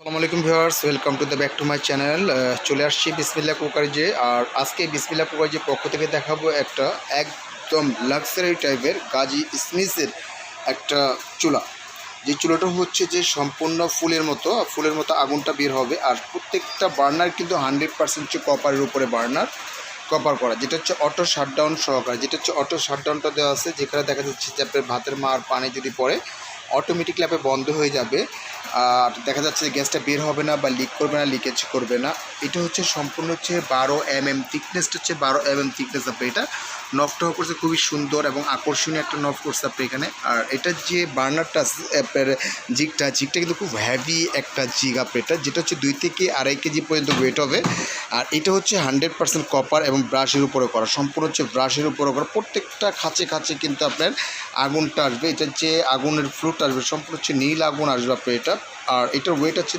আসসালামু আলাইকুম viewers, welcome to the back to my channel. চলে আসছি বিসমিল্লাহ কুকারজে। আর আজকে বিসমিল্লাহ কুকারজে পক্ষ থেকে দেখাবো একটা একদম লাক্সারি টাইপের গাজী স্মিথের একটা চুলা। যে চুলাটা হচ্ছে যে সম্পূর্ণ ফুলের মতো আগুনটা বের হবে। আর প্রত্যেকটা বার্নার কিন্তু 100% হচ্ছে কপারের উপরে বার্নার, কপার করা, যেটা হচ্ছে অটো শাটডাউন সহকারে। যেটা হচ্ছে অটো শাটডাউনটা দেওয়া আছে, যেখানে দেখা যাচ্ছে যে আপনার ভাতের মার পানি যদি পড়ে অটোমেটিকলি আপনি বন্ধ হয়ে যাবে। আর দেখা যাচ্ছে যে গ্যাসটা বের হবে না বা লিক করবে না, লিকেজ করবে না। এটা হচ্ছে সম্পূর্ণ হচ্ছে 12 mm থিকনেসটা হচ্ছে 12 mm থিকনেস। আপনি এটা নবটা করছে খুবই সুন্দর এবং আকর্ষণীয় একটা নব করছে আপনি এখানে। আর এটার যে বার্নারটা আপনার জিগটা কিন্তু খুব হ্যাভি একটা জিগ আপনি এটা, যেটা হচ্ছে 2 থেকে 2.5 কেজি পর্যন্ত ওয়েট হবে। আর এটা হচ্ছে 100% কপার এবং ব্রাশের উপরে করা, সম্পূর্ণ হচ্ছে ব্রাশের উপরে করা। প্রত্যেকটা খাঁচে খাঁচে কিন্তু আপনার আগুনটা আসবে, এটার যে আগুনের ফ্লুট আসবে সম্পূর্ণ হচ্ছে নীল আগুন আসবে আপনার এটা। আর এটার ওয়েট আছে